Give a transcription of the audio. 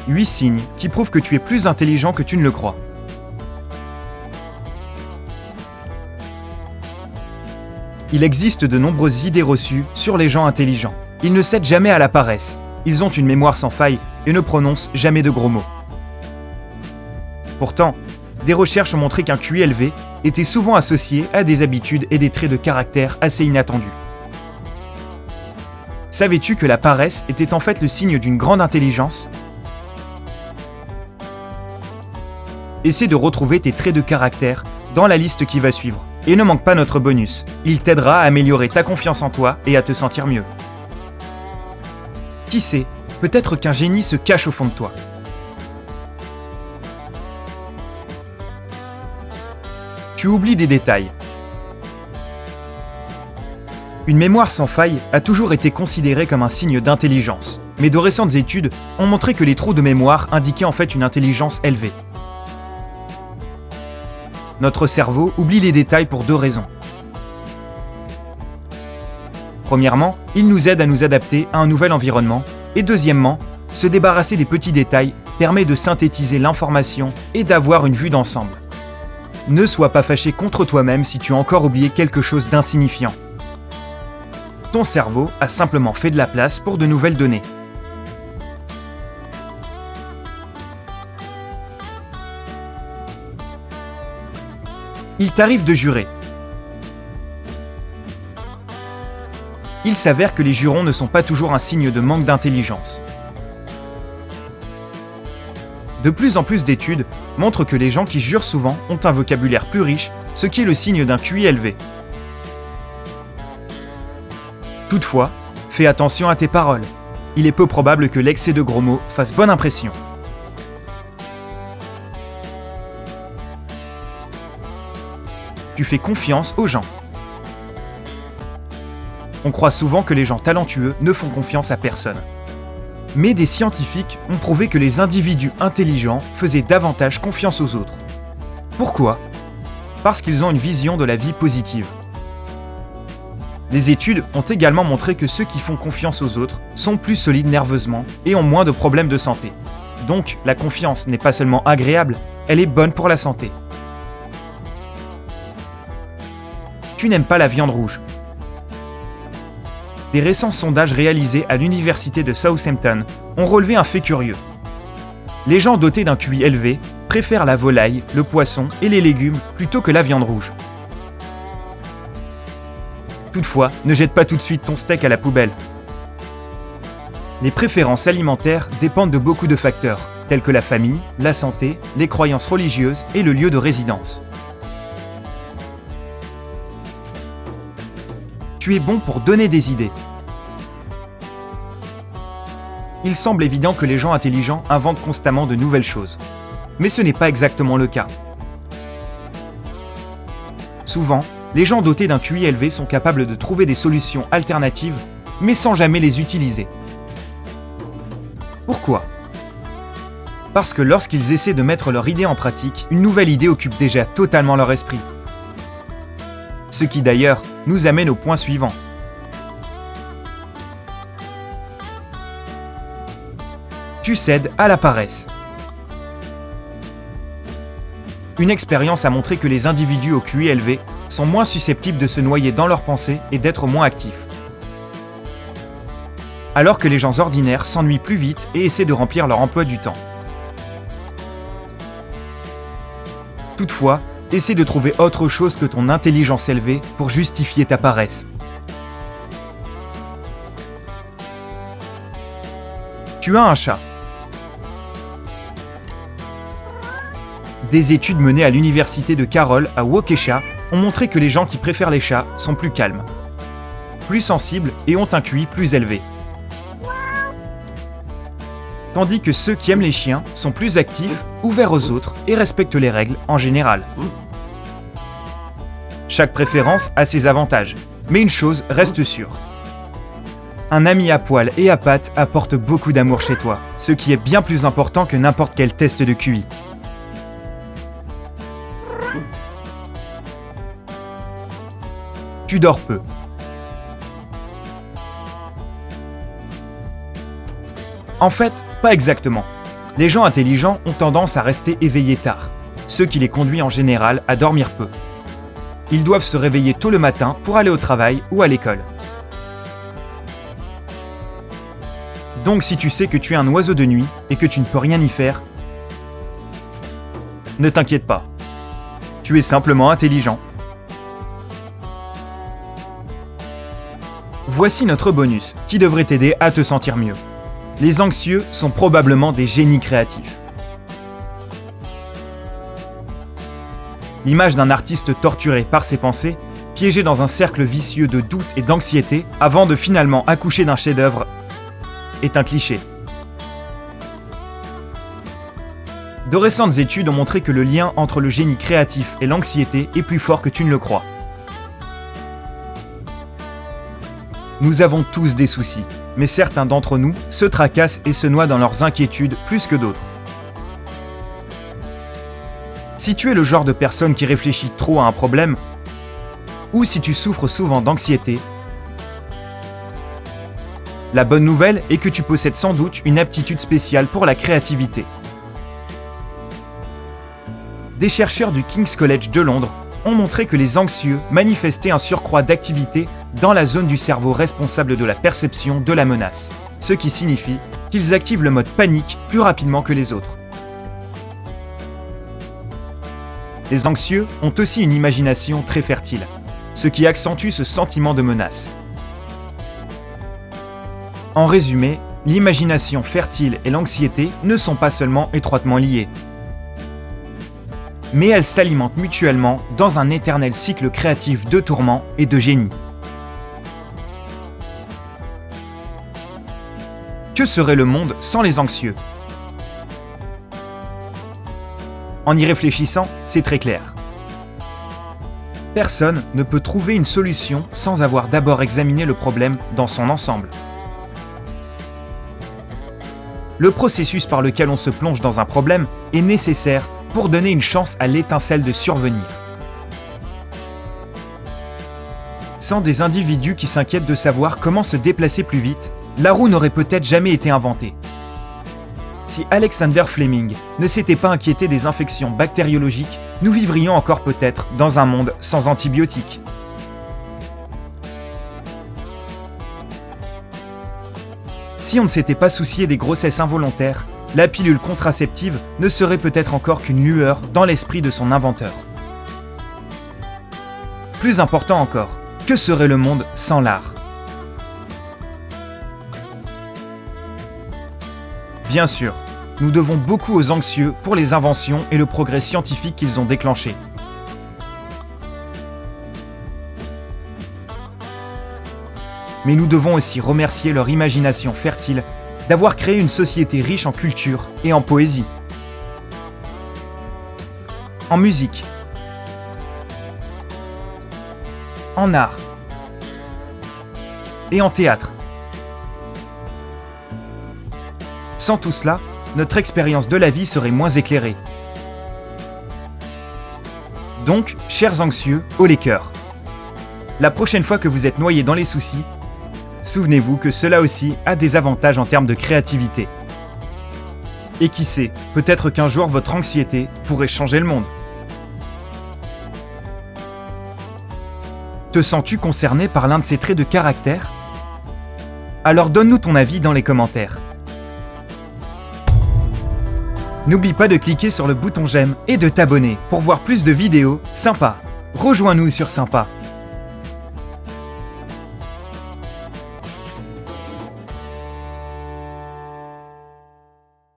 8 signes qui prouvent que tu es plus intelligent que tu ne le crois. Il existe de nombreuses idées reçues sur les gens intelligents. Ils ne cèdent jamais à la paresse. Ils ont une mémoire sans faille et ne prononcent jamais de gros mots. Pourtant, des recherches ont montré qu'un QI élevé était souvent associé à des habitudes et des traits de caractère assez inattendus. Savais-tu que la paresse était en fait le signe d'une grande intelligence ? Essaie de retrouver tes traits de caractère dans la liste qui va suivre. Et ne manque pas notre bonus. Il t'aidera à améliorer ta confiance en toi et à te sentir mieux. Qui sait, peut-être qu'un génie se cache au fond de toi. Tu oublies des détails. Une mémoire sans faille a toujours été considérée comme un signe d'intelligence, mais de récentes études ont montré que les trous de mémoire indiquaient en fait une intelligence élevée. Notre cerveau oublie les détails pour deux raisons. Premièrement, il nous aide à nous adapter à un nouvel environnement, et deuxièmement, se débarrasser des petits détails permet de synthétiser l'information et d'avoir une vue d'ensemble. Ne sois pas fâché contre toi-même si tu as encore oublié quelque chose d'insignifiant. Ton cerveau a simplement fait de la place pour de nouvelles données. Il t'arrive de jurer. Il s'avère que les jurons ne sont pas toujours un signe de manque d'intelligence. De plus en plus d'études montrent que les gens qui jurent souvent ont un vocabulaire plus riche, ce qui est le signe d'un QI élevé. Toutefois, fais attention à tes paroles. Il est peu probable que l'excès de gros mots fasse bonne impression. Tu fais confiance aux gens. On croit souvent que les gens talentueux ne font confiance à personne. Mais des scientifiques ont prouvé que les individus intelligents faisaient davantage confiance aux autres. Pourquoi ? Parce qu'ils ont une vision de la vie positive. Les études ont également montré que ceux qui font confiance aux autres sont plus solides nerveusement et ont moins de problèmes de santé. Donc, la confiance n'est pas seulement agréable, elle est bonne pour la santé. Tu n'aimes pas la viande rouge. Des récents sondages réalisés à l'université de Southampton ont relevé un fait curieux. Les gens dotés d'un QI élevé préfèrent la volaille, le poisson et les légumes plutôt que la viande rouge. Toutefois, ne jette pas tout de suite ton steak à la poubelle. Les préférences alimentaires dépendent de beaucoup de facteurs, tels que la famille, la santé, les croyances religieuses et le lieu de résidence. Tu es bon pour donner des idées. Il semble évident que les gens intelligents inventent constamment de nouvelles choses. Mais ce n'est pas exactement le cas. Souvent, les gens dotés d'un QI élevé sont capables de trouver des solutions alternatives, mais sans jamais les utiliser. Pourquoi ? Parce que lorsqu'ils essaient de mettre leur idée en pratique, une nouvelle idée occupe déjà totalement leur esprit. Ce qui d'ailleurs nous amène au point suivant. Tu cèdes à la paresse. Une expérience a montré que les individus au QI élevé sont moins susceptibles de se noyer dans leurs pensées et d'être moins actifs. Alors que les gens ordinaires s'ennuient plus vite et essaient de remplir leur emploi du temps. Toutefois, essaie de trouver autre chose que ton intelligence élevée pour justifier ta paresse. Tu as un chat. Des études menées à l'université de Carroll à Waukesha ont montré que les gens qui préfèrent les chats sont plus calmes, plus sensibles et ont un QI plus élevé. Tandis que ceux qui aiment les chiens sont plus actifs, ouverts aux autres et respectent les règles en général. Chaque préférence a ses avantages, mais une chose reste sûre. Un ami à poil et à pattes apporte beaucoup d'amour chez toi, ce qui est bien plus important que n'importe quel test de QI. Tu dors peu. En fait, pas exactement. Les gens intelligents ont tendance à rester éveillés tard, ce qui les conduit en général à dormir peu. Ils doivent se réveiller tôt le matin pour aller au travail ou à l'école. Donc si tu sais que tu es un oiseau de nuit et que tu ne peux rien y faire, ne t'inquiète pas. Tu es simplement intelligent. Voici notre bonus qui devrait t'aider à te sentir mieux. Les anxieux sont probablement des génies créatifs. L'image d'un artiste torturé par ses pensées, piégé dans un cercle vicieux de doute et d'anxiété avant de finalement accoucher d'un chef-d'œuvre, est un cliché. De récentes études ont montré que le lien entre le génie créatif et l'anxiété est plus fort que tu ne le crois. Nous avons tous des soucis, mais certains d'entre nous se tracassent et se noient dans leurs inquiétudes plus que d'autres. Si tu es le genre de personne qui réfléchit trop à un problème, ou si tu souffres souvent d'anxiété, la bonne nouvelle est que tu possèdes sans doute une aptitude spéciale pour la créativité. Des chercheurs du King's College de Londres ont montré que les anxieux manifestaient un surcroît d'activité dans la zone du cerveau responsable de la perception de la menace, ce qui signifie qu'ils activent le mode panique plus rapidement que les autres. Les anxieux ont aussi une imagination très fertile, ce qui accentue ce sentiment de menace. En résumé, l'imagination fertile et l'anxiété ne sont pas seulement étroitement liées, mais elles s'alimentent mutuellement dans un éternel cycle créatif de tourments et de génie. Que serait le monde sans les anxieux ? En y réfléchissant, c'est très clair. Personne ne peut trouver une solution sans avoir d'abord examiné le problème dans son ensemble. Le processus par lequel on se plonge dans un problème est nécessaire pour donner une chance à l'étincelle de survenir. Sans des individus qui s'inquiètent de savoir comment se déplacer plus vite, la roue n'aurait peut-être jamais été inventée. Si Alexander Fleming ne s'était pas inquiété des infections bactériologiques, nous vivrions encore peut-être dans un monde sans antibiotiques. Si on ne s'était pas soucié des grossesses involontaires, la pilule contraceptive ne serait peut-être encore qu'une lueur dans l'esprit de son inventeur. Plus important encore, que serait le monde sans l'art ? Bien sûr, nous devons beaucoup aux anxieux pour les inventions et le progrès scientifique qu'ils ont déclenchés. Mais nous devons aussi remercier leur imagination fertile d'avoir créé une société riche en culture et en poésie, en musique, en art et en théâtre. Sans tout cela, notre expérience de la vie serait moins éclairée. Donc, chers anxieux, haut les cœurs. La prochaine fois que vous êtes noyés dans les soucis, souvenez-vous que cela aussi a des avantages en termes de créativité. Et qui sait, peut-être qu'un jour votre anxiété pourrait changer le monde. Te sens-tu concerné par l'un de ces traits de caractère ? Alors donne-nous ton avis dans les commentaires. N'oublie pas de cliquer sur le bouton j'aime et de t'abonner pour voir plus de vidéos sympas. Rejoins-nous sur Sympa.